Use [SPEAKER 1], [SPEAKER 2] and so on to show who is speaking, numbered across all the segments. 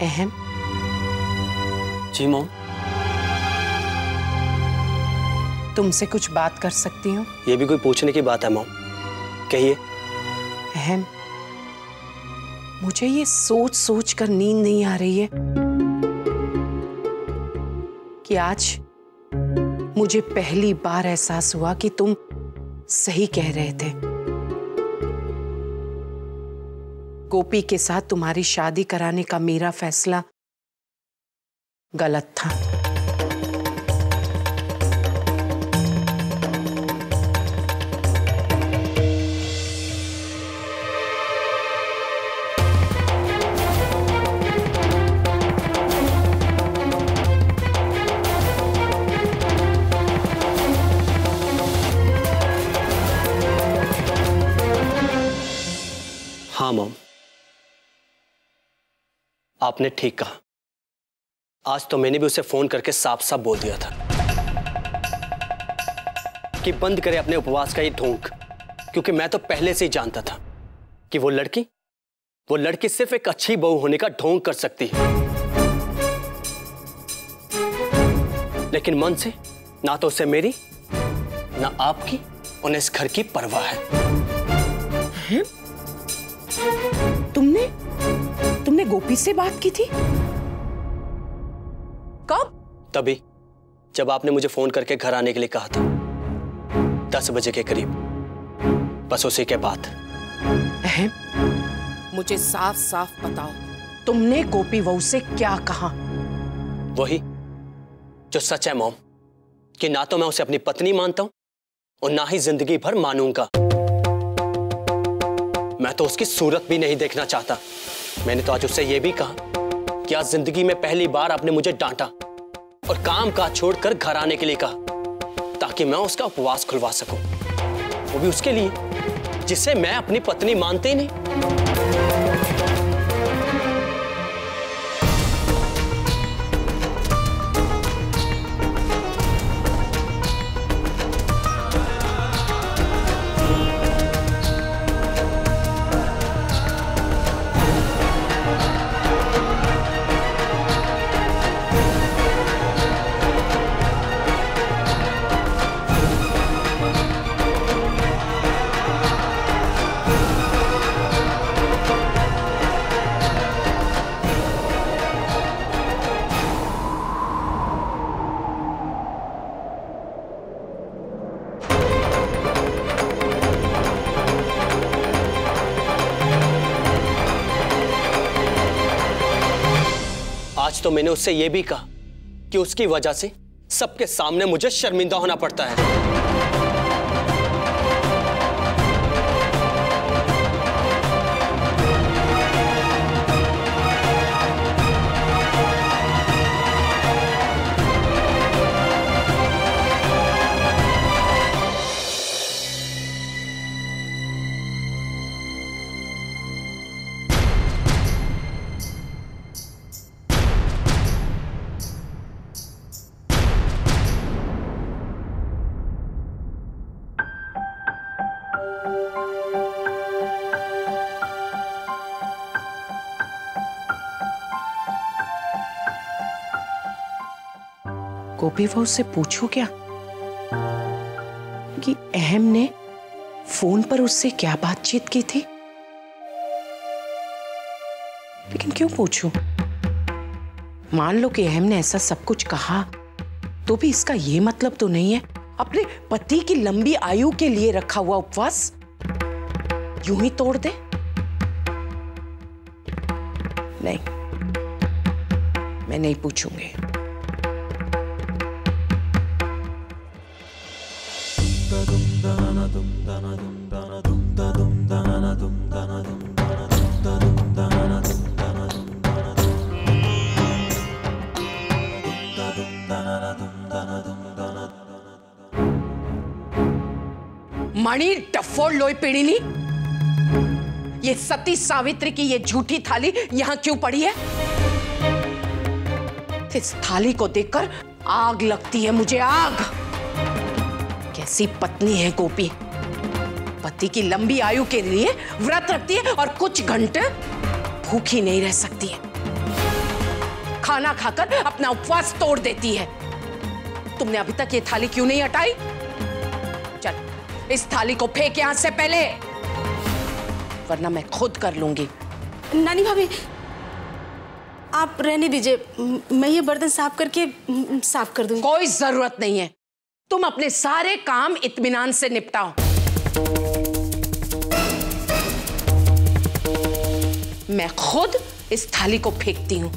[SPEAKER 1] अहम।
[SPEAKER 2] जी मॉम।
[SPEAKER 1] तुमसे कुछ बात कर सकती हूँ?
[SPEAKER 2] ये भी कोई पूछने की बात है मॉम? कहिए।
[SPEAKER 1] अहम, मुझे ये सोच सोच कर नींद नहीं आ रही है कि आज मुझे पहली बार एहसास हुआ कि तुम सही कह रहे थे। गोपी के साथ तुम्हारी शादी कराने का मेरा फैसला गलत था।
[SPEAKER 2] हाँ मॉम, आपने ठीक कहा। आज तो मैंने भी उसे फोन करके साफ साफ बोल दिया था कि बंद करे अपने उपवास का ये ढोंग, क्योंकि मैं तो पहले से ही जानता था कि वो लड़की सिर्फ एक अच्छी बहू होने का ढोंग कर सकती है, लेकिन मन से ना तो उसे मेरी ना आपकी और इस घर की परवाह है।
[SPEAKER 1] तुमने गोपी से बात की थी? कब?
[SPEAKER 2] तभी जब आपने मुझे फोन करके घर आने के लिए कहा था, 10 बजे के करीब, बस उसी के बाद।
[SPEAKER 1] अहम, मुझे साफ साफ बताओ, तुमने गोपी बहू से क्या कहा?
[SPEAKER 2] वही जो सच है मॉम, कि ना तो मैं उसे अपनी पत्नी मानता हूं और ना ही जिंदगी भर मानूंगा। मैं तो उसकी सूरत भी नहीं देखना चाहता। मैंने तो आज उससे यह भी कहा कि आज जिंदगी में पहली बार आपने मुझे डांटा और काम काज छोड़कर घर आने के लिए कहा, ताकि मैं उसका उपवास खुलवा सकूं, वो भी उसके लिए जिसे मैं अपनी पत्नी मानते ही नहीं। आज तो मैंने उससे यह भी कहा कि उसकी वजह से सबके सामने मुझे शर्मिंदा होना पड़ता है।
[SPEAKER 1] गोपी बहू से पूछो क्या कि अहम ने फोन पर उससे क्या बातचीत की थी, लेकिन क्यों पूछूं? मान लो कि अहम ने ऐसा सब कुछ कहा, तो भी इसका यह मतलब तो नहीं है अपने पति की लंबी आयु के लिए रखा हुआ उपवास यूं ही तोड़ दे। नहीं, मैं नहीं पूछूंगी। मणि डफोड़ लोई पीड़िनी, ये सती सावित्री की ये झूठी थाली यहां क्यों पड़ी है? इस थाली को देखकर आग लगती है मुझे, आग। कैसी पत्नी है गोपी, पति की लंबी आयु के लिए व्रत रखती है और कुछ घंटे भूखी नहीं रह सकती है। खाना खाकर अपना उपवास तोड़ देती है। तुमने अभी तक ये थाली क्यों नहीं हटाई? चल इस थाली को फेंक यहां से पहले, वरना मैं खुद कर लूंगी।
[SPEAKER 3] नानी भाभी आप रहने दीजिए, मैं ये बर्तन साफ करके साफ कर दूंगी।
[SPEAKER 1] कोई जरूरत नहीं है, तुम अपने सारे काम इत्मीनान से निपटाओ। मैं खुद इस थाली को फेंकती हूं।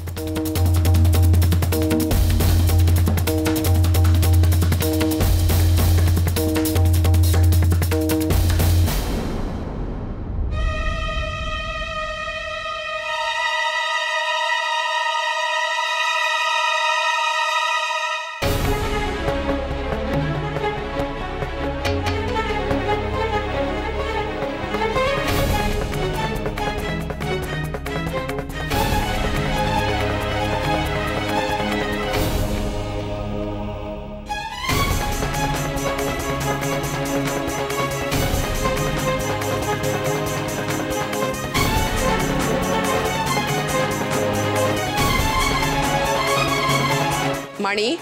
[SPEAKER 1] मणि,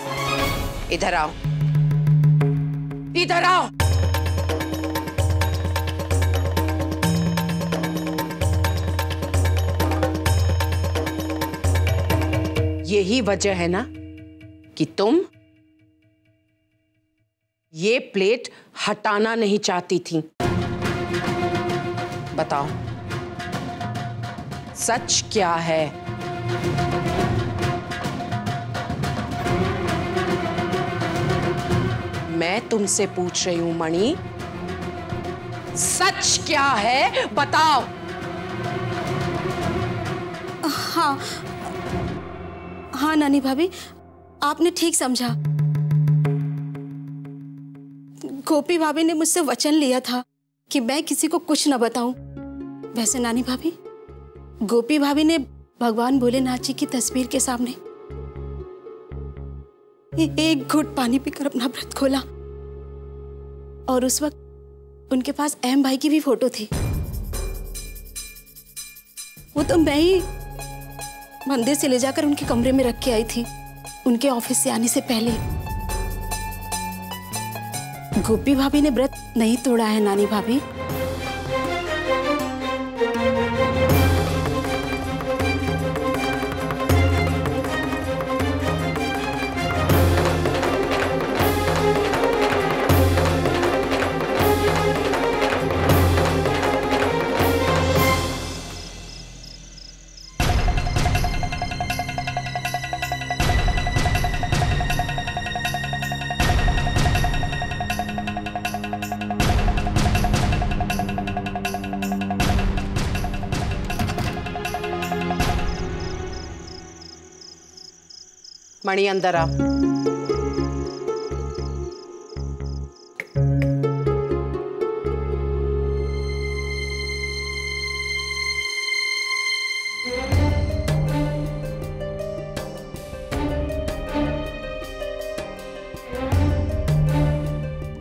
[SPEAKER 1] इधर आओ, इधर आओ। यही वजह है ना कि तुम ये प्लेट हटाना नहीं चाहती थी। बताओ सच क्या है? मैं तुमसे पूछ रही हूं मणि, सच क्या है बताओ।
[SPEAKER 3] हाँ हाँ नानी भाभी, आपने ठीक समझा। गोपी भाभी ने मुझसे वचन लिया था कि मैं किसी को कुछ न बताऊं। वैसे नानी भाभी, गोपी भाभी ने भगवान भोलेनाथ जी की तस्वीर के सामने एक घूंट पानी पीकर अपना व्रत खोला, और उस वक्त उनके पास अहम भाई की भी फोटो थी। वो तो मैं ही मंदिर से ले जाकर उनके कमरे में रख के आई थी, उनके ऑफिस से आने से पहले। गोपी भाभी ने व्रत नहीं तोड़ा है नानी भाभी।
[SPEAKER 1] मणि अंदर आ।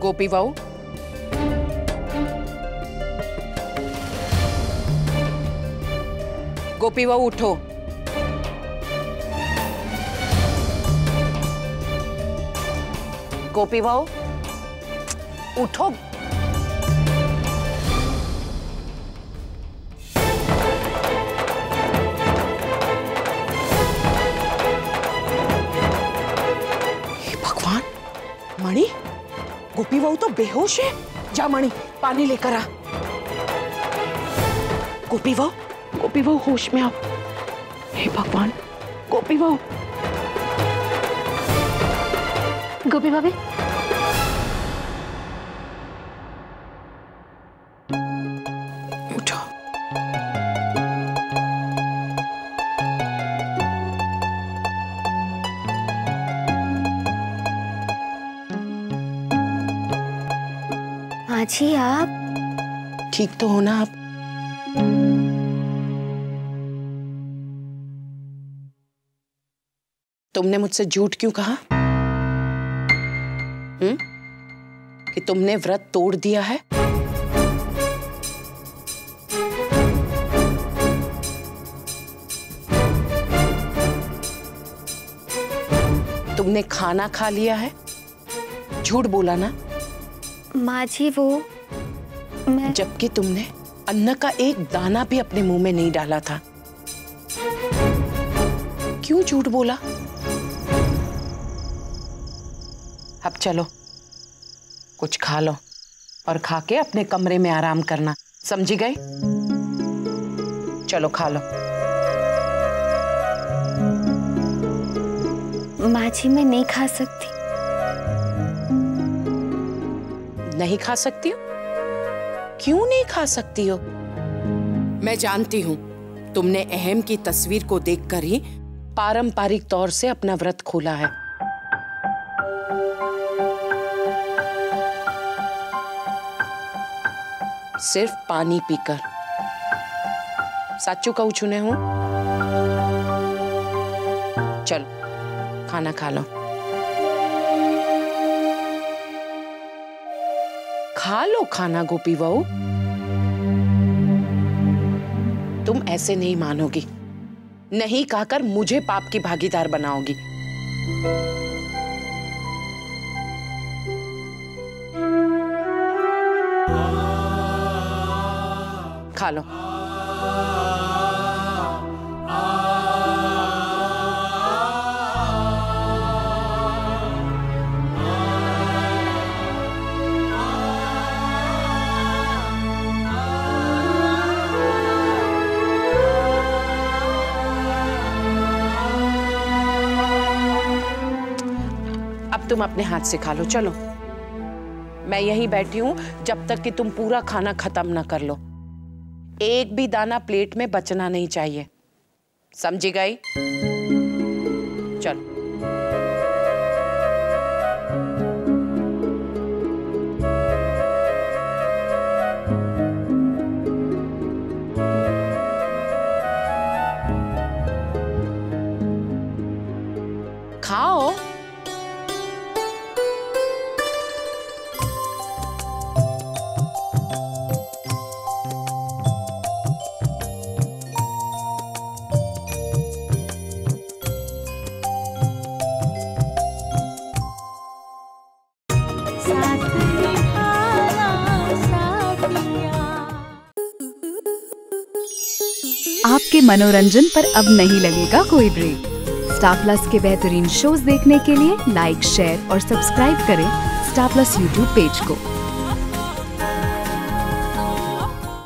[SPEAKER 1] गोपी बहू, गोपी बहू उठो। गोपी बहू उठो। हे भगवान, मणि, गोपी बहू तो बेहोश है। जा मणि, पानी लेकर आ। गोपी बहू होश में आओ। हे भगवान, गोपी बहू।
[SPEAKER 3] गोपी भाभी,
[SPEAKER 1] उठो।
[SPEAKER 3] माजी आप
[SPEAKER 1] ठीक तो हो ना आप? तुमने मुझसे झूठ क्यों कहा? कि तुमने व्रत तोड़ दिया है? तुमने खाना खा लिया है? झूठ बोला ना?
[SPEAKER 4] माँ जी वो मैं...
[SPEAKER 1] जबकि तुमने अन्न का एक दाना भी अपने मुंह में नहीं डाला था। क्यों झूठ बोला? अब चलो कुछ खा लो और खा के अपने कमरे में आराम करना, समझी गई? चलो खा लो।
[SPEAKER 4] माँ जी मैं नहीं खा सकती।
[SPEAKER 1] नहीं खा सकती हो? क्यों नहीं खा सकती हो? मैं जानती हूं तुमने अहम की तस्वीर को देखकर ही पारंपरिक तौर से अपना व्रत खोला है। सिर्फ पानी पीकर। साचू कहूं छूने हूं? चलो खाना खा लो। खा लो खाना गोपी बहू। तुम ऐसे नहीं मानोगी, नहीं कहकर मुझे पाप की भागीदार बनाओगी। खा लो। अब तुम अपने हाथ से खा लो। चलो मैं यहीं बैठी हूं जब तक कि तुम पूरा खाना खत्म ना कर लो। एक भी दाना प्लेट में बचना नहीं चाहिए, समझी गई? चलो। खाओ।
[SPEAKER 5] आपके मनोरंजन पर अब नहीं लगेगा कोई ब्रेक। स्टार प्लस के बेहतरीन शोज देखने के लिए लाइक, शेयर और सब्सक्राइब करें स्टार प्लस यूट्यूब पेज को।